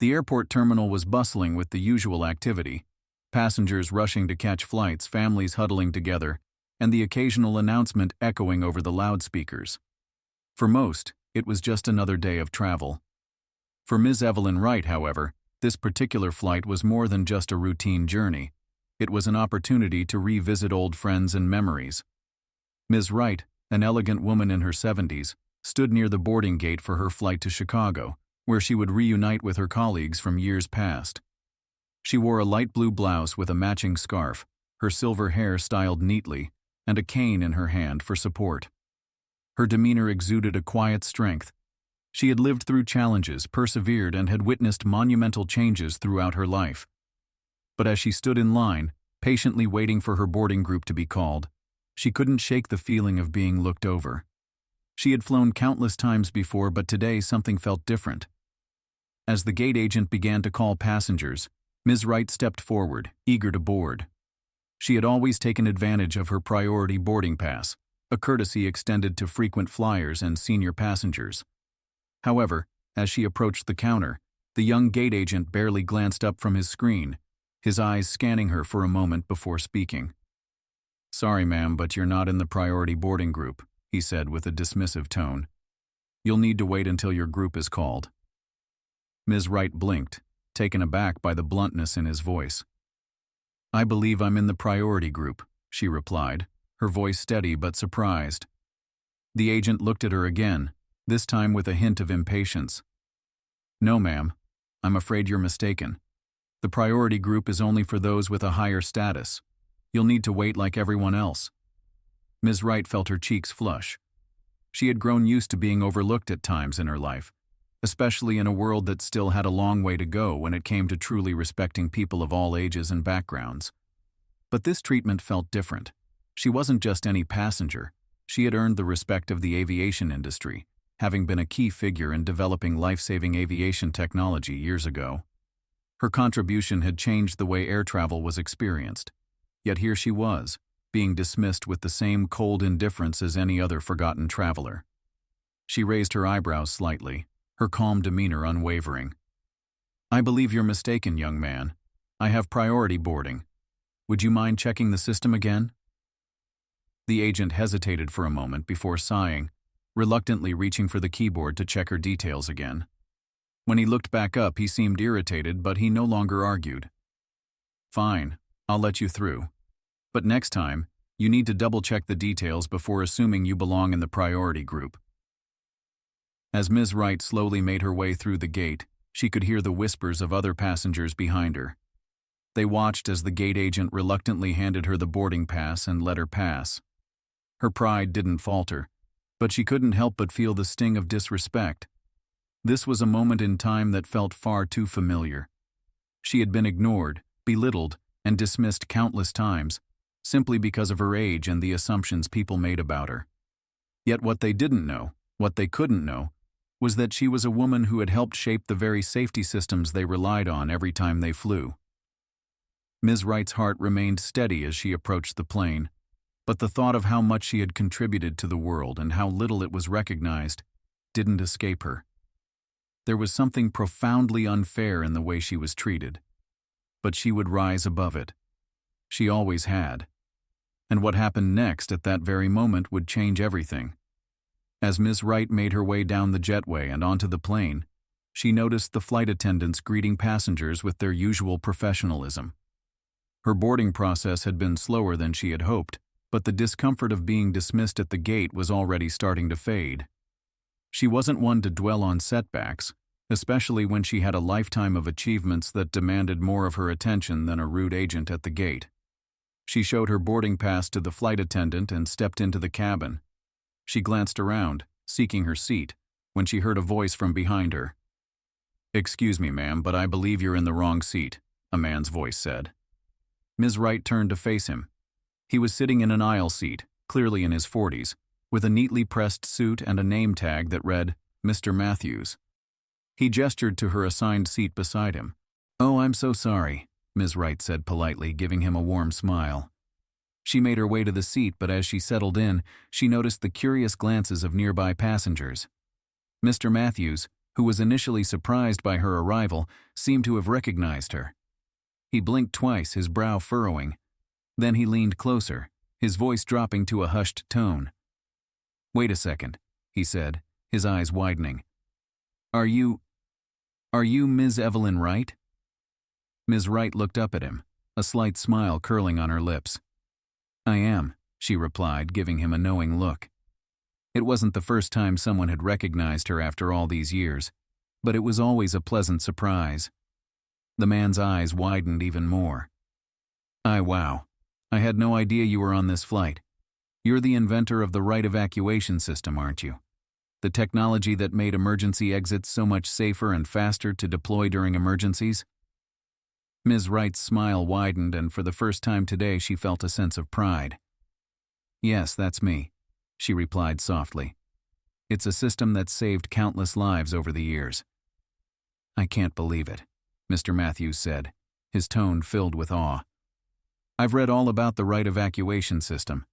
The airport terminal was bustling with the usual activity, passengers rushing to catch flights, families huddling together, and the occasional announcement echoing over the loudspeakers. For most, it was just another day of travel. For Ms. Evelyn Wright, however, this particular flight was more than just a routine journey. It was an opportunity to revisit old friends and memories. Ms. Wright, an elegant woman in her 70s, stood near the boarding gate for her flight to Chicago, where she would reunite with her colleagues from years past. She wore a light blue blouse with a matching scarf, her silver hair styled neatly, and a cane in her hand for support. Her demeanor exuded a quiet strength. She had lived through challenges, persevered, and had witnessed monumental changes throughout her life. But as she stood in line, patiently waiting for her boarding group to be called, she couldn't shake the feeling of being looked over. She had flown countless times before, but today something felt different. As the gate agent began to call passengers, Ms. Wright stepped forward, eager to board. She had always taken advantage of her priority boarding pass, a courtesy extended to frequent flyers and senior passengers. However, as she approached the counter, the young gate agent barely glanced up from his screen, his eyes scanning her for a moment before speaking. "Sorry, ma'am, but you're not in the priority boarding group," he said with a dismissive tone. "You'll need to wait until your group is called." Ms. Wright blinked, taken aback by the bluntness in his voice. "I believe I'm in the priority group," she replied, her voice steady but surprised. The agent looked at her again, this time with a hint of impatience. "No, ma'am. I'm afraid you're mistaken. The priority group is only for those with a higher status. You'll need to wait like everyone else." Ms. Wright felt her cheeks flush. She had grown used to being overlooked at times in her life, especially in a world that still had a long way to go when it came to truly respecting people of all ages and backgrounds. But this treatment felt different. She wasn't just any passenger. She had earned the respect of the aviation industry, having been a key figure in developing life-saving aviation technology years ago. Her contribution had changed the way air travel was experienced. Yet here she was, being dismissed with the same cold indifference as any other forgotten traveler. She raised her eyebrows slightly, her calm demeanor unwavering. "I believe you're mistaken, young man. I have priority boarding. Would you mind checking the system again?" The agent hesitated for a moment before sighing, reluctantly reaching for the keyboard to check her details again. When he looked back up, he seemed irritated, but he no longer argued. "Fine, I'll let you through. But next time, you need to double-check the details before assuming you belong in the priority group." As Ms. Wright slowly made her way through the gate, she could hear the whispers of other passengers behind her. They watched as the gate agent reluctantly handed her the boarding pass and let her pass. Her pride didn't falter, but she couldn't help but feel the sting of disrespect. This was a moment in time that felt far too familiar. She had been ignored, belittled, and dismissed countless times, simply because of her age and the assumptions people made about her. Yet what they didn't know, what they couldn't know, was that she was a woman who had helped shape the very safety systems they relied on every time they flew. Ms. Wright's heart remained steady as she approached the plane, but the thought of how much she had contributed to the world and how little it was recognized didn't escape her. There was something profoundly unfair in the way she was treated, but she would rise above it. She always had. And what happened next at that very moment would change everything. As Ms. Wright made her way down the jetway and onto the plane, she noticed the flight attendants greeting passengers with their usual professionalism. Her boarding process had been slower than she had hoped, but the discomfort of being dismissed at the gate was already starting to fade. She wasn't one to dwell on setbacks, especially when she had a lifetime of achievements that demanded more of her attention than a rude agent at the gate. She showed her boarding pass to the flight attendant and stepped into the cabin. She glanced around, seeking her seat, when she heard a voice from behind her. "Excuse me, ma'am, but I believe you're in the wrong seat," a man's voice said. Ms. Wright turned to face him. He was sitting in an aisle seat, clearly in his 40s, with a neatly pressed suit and a name tag that read, "Mr. Matthews." He gestured to her assigned seat beside him. "Oh, I'm so sorry," Ms. Wright said politely, giving him a warm smile. She made her way to the seat, but as she settled in, she noticed the curious glances of nearby passengers. "Mr. Matthews, who was initially surprised by her arrival, seemed to have recognized her. He blinked twice, his brow furrowing. Then he leaned closer, his voice dropping to a hushed tone. "Wait a second," he said, his eyes widening. Are you Ms. Evelyn Wright?" Ms. Wright looked up at him, a slight smile curling on her lips. "I am," she replied, giving him a knowing look. It wasn't the first time someone had recognized her after all these years, but it was always a pleasant surprise. The man's eyes widened even more. Wow. I had no idea you were on this flight. You're the inventor of the right evacuation system, aren't you? The technology that made emergency exits so much safer and faster to deploy during emergencies?" Ms. Wright's smile widened, and for the first time today she felt a sense of pride. "Yes, that's me," she replied softly. "It's a system that's saved countless lives over the years." "I can't believe it," Mr. Matthews said, his tone filled with awe. "I've read all about the right evacuation system.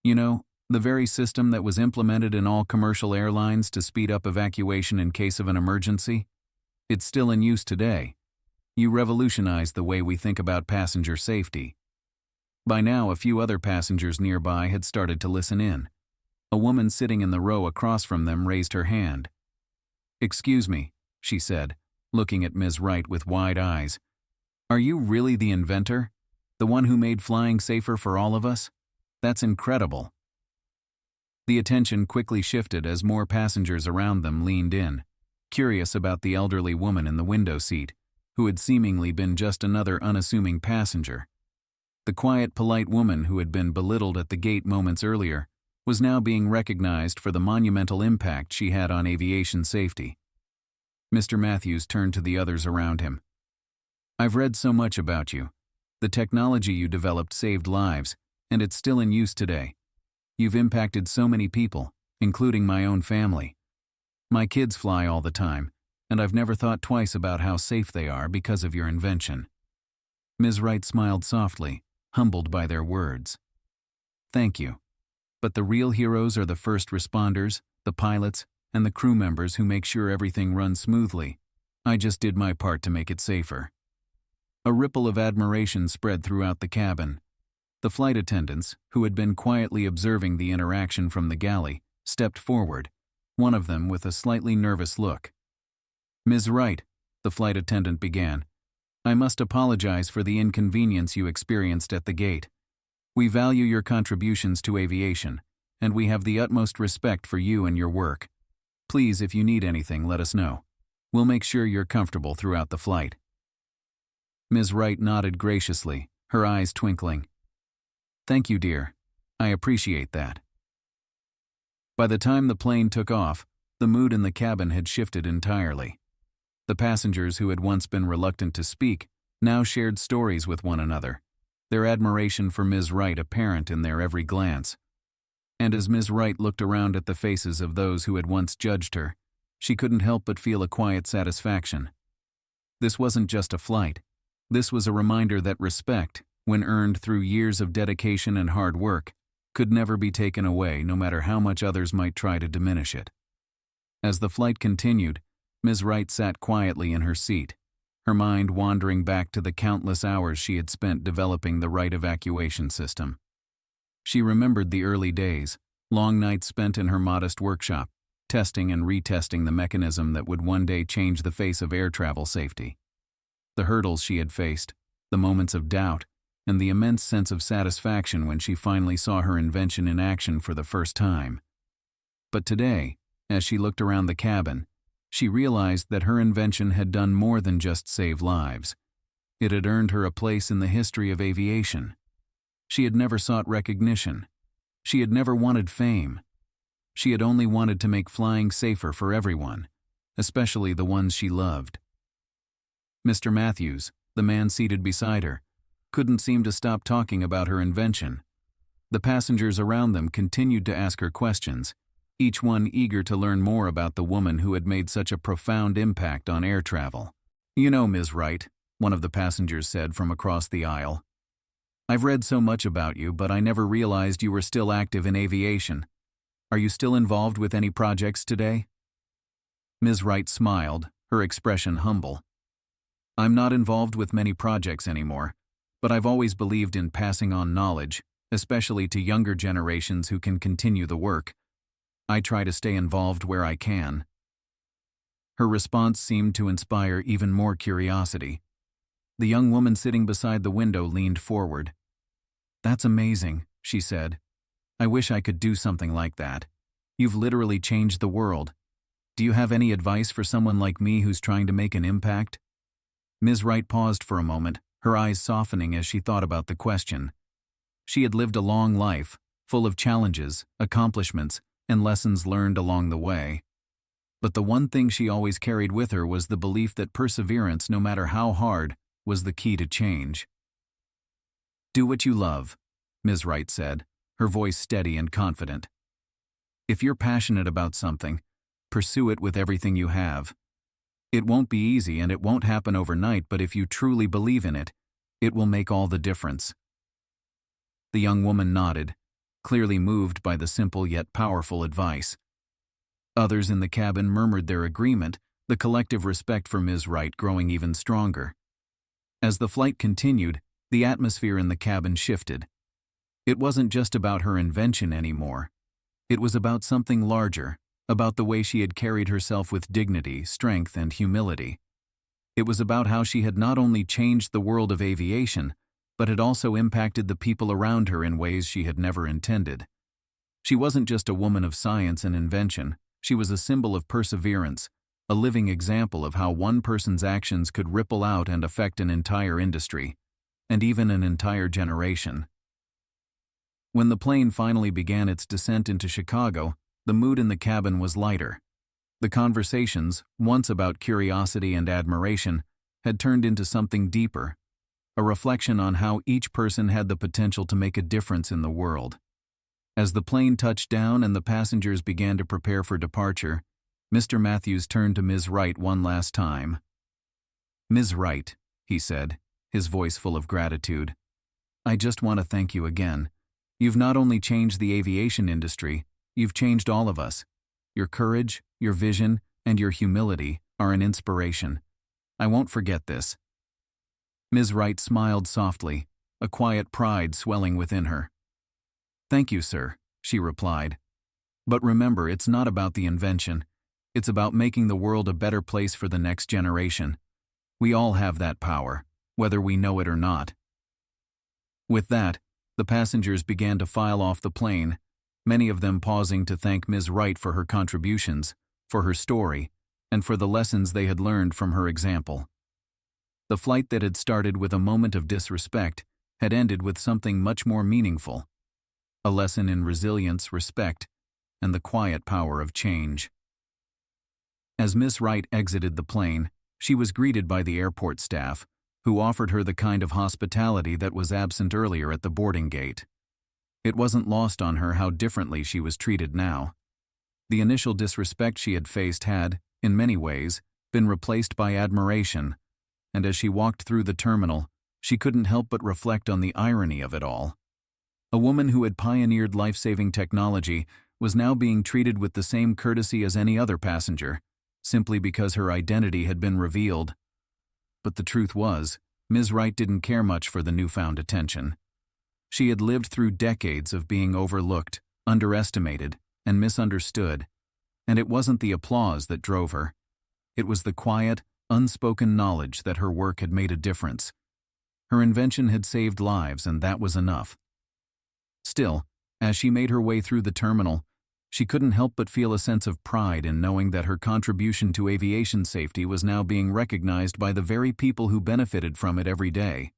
You know, the very system that was implemented in all commercial airlines to speed up evacuation in case of an emergency. It's still in use today. You revolutionized the way we think about passenger safety." By now, a few other passengers nearby had started to listen in. A woman sitting in the row across from them raised her hand. "Excuse me," she said, looking at Ms. Wright with wide eyes. "Are you really the inventor? The one who made flying safer for all of us? That's incredible." The attention quickly shifted as more passengers around them leaned in, curious about the elderly woman in the window seat, who had seemingly been just another unassuming passenger. The quiet, polite woman who had been belittled at the gate moments earlier was now being recognized for the monumental impact she had on aviation safety. Mr. Matthews turned to the others around him. "I've read so much about you. The technology you developed saved lives, and it's still in use today. You've impacted so many people, including my own family. My kids fly all the time, and I've never thought twice about how safe they are because of your invention." Ms. Wright smiled softly, humbled by their words. "Thank you. But the real heroes are the first responders, the pilots, and the crew members who make sure everything runs smoothly. I just did my part to make it safer." A ripple of admiration spread throughout the cabin. The flight attendants, who had been quietly observing the interaction from the galley, stepped forward, one of them with a slightly nervous look. "Ms. Wright," the flight attendant began, "I must apologize for the inconvenience you experienced at the gate. We value your contributions to aviation, and we have the utmost respect for you and your work. Please, if you need anything, let us know. We'll make sure you're comfortable throughout the flight." Ms. Wright nodded graciously, her eyes twinkling. "Thank you, dear. I appreciate that." By the time the plane took off, the mood in the cabin had shifted entirely. The passengers who had once been reluctant to speak now shared stories with one another, their admiration for Ms. Wright apparent in their every glance. And as Ms. Wright looked around at the faces of those who had once judged her, she couldn't help but feel a quiet satisfaction. This wasn't just a flight. This was a reminder that respect, when earned through years of dedication and hard work, could never be taken away no matter how much others might try to diminish it. As the flight continued, Ms. Wright sat quietly in her seat, her mind wandering back to the countless hours she had spent developing the right evacuation system. She remembered the early days, long nights spent in her modest workshop, testing and retesting the mechanism that would one day change the face of air travel safety. The hurdles she had faced, the moments of doubt, and the immense sense of satisfaction when she finally saw her invention in action for the first time. But today, as she looked around the cabin, she realized that her invention had done more than just save lives. It had earned her a place in the history of aviation. She had never sought recognition. She had never wanted fame. She had only wanted to make flying safer for everyone, especially the ones she loved. Mr. Matthews, the man seated beside her, couldn't seem to stop talking about her invention. The passengers around them continued to ask her questions, each one eager to learn more about the woman who had made such a profound impact on air travel. "You know, Ms. Wright," one of the passengers said from across the aisle, "I've read so much about you, but I never realized you were still active in aviation. Are you still involved with any projects today?" Ms. Wright smiled, her expression humble. I'm not involved with many projects anymore, but I've always believed in passing on knowledge, especially to younger generations who can continue the work. I try to stay involved where I can. Her response seemed to inspire even more curiosity. The young woman sitting beside the window leaned forward. That's amazing, she said. I wish I could do something like that. You've literally changed the world. Do you have any advice for someone like me who's trying to make an impact? Ms. Wright paused for a moment, her eyes softening as she thought about the question. She had lived a long life, full of challenges, accomplishments, and lessons learned along the way. But the one thing she always carried with her was the belief that perseverance, no matter how hard, was the key to change. Do what you love, Ms. Wright said, her voice steady and confident. If you're passionate about something, pursue it with everything you have. It won't be easy and it won't happen overnight, but if you truly believe in it, it will make all the difference. The young woman nodded, clearly moved by the simple yet powerful advice. Others in the cabin murmured their agreement, the collective respect for Ms. Wright growing even stronger. As the flight continued, the atmosphere in the cabin shifted. It wasn't just about her invention anymore. It was about something larger, about the way she had carried herself with dignity, strength, and humility. It was about how she had not only changed the world of aviation, but had also impacted the people around her in ways she had never intended. She wasn't just a woman of science and invention, she was a symbol of perseverance, a living example of how one person's actions could ripple out and affect an entire industry, and even an entire generation. When the plane finally began its descent into Chicago, the mood in the cabin was lighter. The conversations, once about curiosity and admiration, had turned into something deeper, a reflection on how each person had the potential to make a difference in the world. As the plane touched down and the passengers began to prepare for departure, Mr. Matthews turned to Ms. Wright one last time. Ms. Wright, he said, his voice full of gratitude, I just want to thank you again. You've not only changed the aviation industry, you've changed all of us. Your courage, your vision, and your humility are an inspiration. I won't forget this. Ms. Wright smiled softly, a quiet pride swelling within her. Thank you, sir, she replied. But remember, it's not about the invention. It's about making the world a better place for the next generation. We all have that power, whether we know it or not. With that, the passengers began to file off the plane, many of them pausing to thank Ms. Wright for her contributions, for her story, and for the lessons they had learned from her example. The flight that had started with a moment of disrespect had ended with something much more meaningful, a lesson in resilience, respect, and the quiet power of change. As Ms. Wright exited the plane, she was greeted by the airport staff, who offered her the kind of hospitality that was absent earlier at the boarding gate. It wasn't lost on her how differently she was treated now. The initial disrespect she had faced had, in many ways, been replaced by admiration, and as she walked through the terminal, she couldn't help but reflect on the irony of it all. A woman who had pioneered life-saving technology was now being treated with the same courtesy as any other passenger, simply because her identity had been revealed. But the truth was, Ms. Wright didn't care much for the newfound attention. She had lived through decades of being overlooked, underestimated, and misunderstood, and it wasn't the applause that drove her. It was the quiet, unspoken knowledge that her work had made a difference. Her invention had saved lives, and that was enough. Still, as she made her way through the terminal, she couldn't help but feel a sense of pride in knowing that her contribution to aviation safety was now being recognized by the very people who benefited from it every day.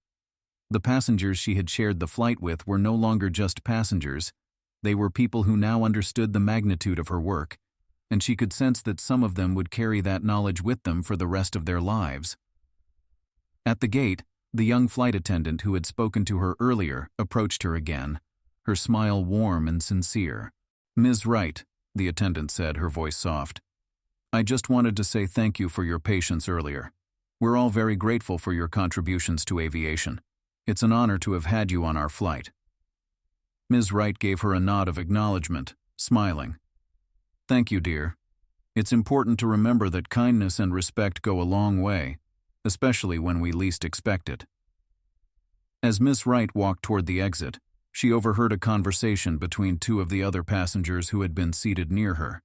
The passengers she had shared the flight with were no longer just passengers. They were people who now understood the magnitude of her work, and she could sense that some of them would carry that knowledge with them for the rest of their lives. At the gate, the young flight attendant who had spoken to her earlier approached her again, her smile warm and sincere. Ms. Wright, the attendant said, her voice soft, I just wanted to say thank you for your patience earlier. We're all very grateful for your contributions to aviation. It's an honor to have had you on our flight. Ms. Wright gave her a nod of acknowledgement, smiling. Thank you, dear. It's important to remember that kindness and respect go a long way, especially when we least expect it. As Miss Wright walked toward the exit, she overheard a conversation between two of the other passengers who had been seated near her.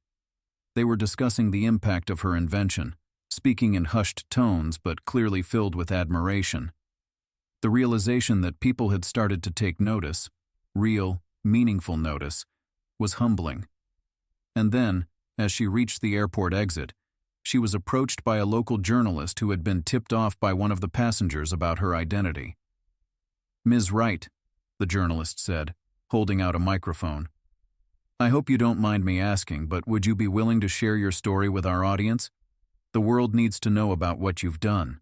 They were discussing the impact of her invention, speaking in hushed tones but clearly filled with admiration. The realization that people had started to take notice, real, meaningful notice, was humbling. And then, as she reached the airport exit, she was approached by a local journalist who had been tipped off by one of the passengers about her identity. "Ms. Wright," the journalist said, holding out a microphone. "I hope you don't mind me asking, but would you be willing to share your story with our audience? The world needs to know about what you've done."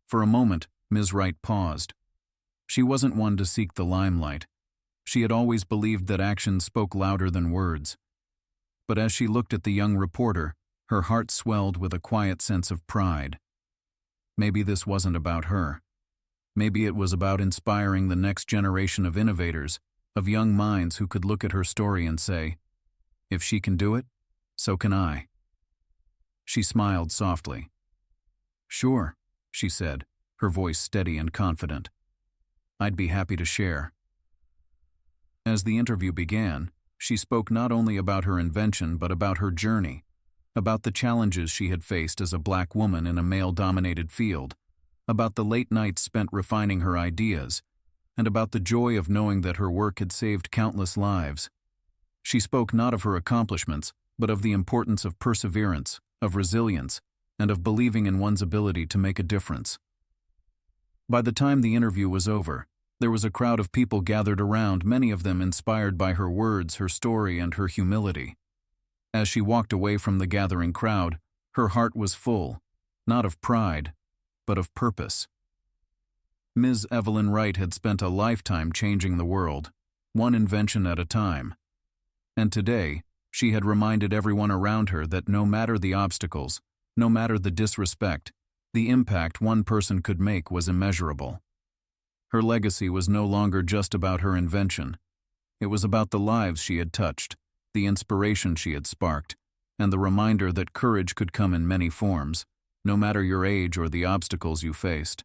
For a moment, Ms. Wright paused. She wasn't one to seek the limelight. She had always believed that actions spoke louder than words. But as she looked at the young reporter, her heart swelled with a quiet sense of pride. Maybe this wasn't about her. Maybe it was about inspiring the next generation of innovators, of young minds who could look at her story and say, "If she can do it, so can I." She smiled softly. "Sure," she said, her voice steady and confident. "I'd be happy to share." As the interview began, she spoke not only about her invention but about her journey, about the challenges she had faced as a black woman in a male-dominated field, about the late nights spent refining her ideas, and about the joy of knowing that her work had saved countless lives. She spoke not of her accomplishments, but of the importance of perseverance, of resilience, and of believing in one's ability to make a difference. By the time the interview was over, there was a crowd of people gathered around, many of them inspired by her words, her story, and her humility. As she walked away from the gathering crowd, her heart was full, not of pride, but of purpose. Ms. Evelyn Wright had spent a lifetime changing the world, one invention at a time. And today, she had reminded everyone around her that no matter the obstacles, no matter the disrespect, the impact one person could make was immeasurable. Her legacy was no longer just about her invention. It was about the lives she had touched, the inspiration she had sparked, and the reminder that courage could come in many forms, no matter your age or the obstacles you faced.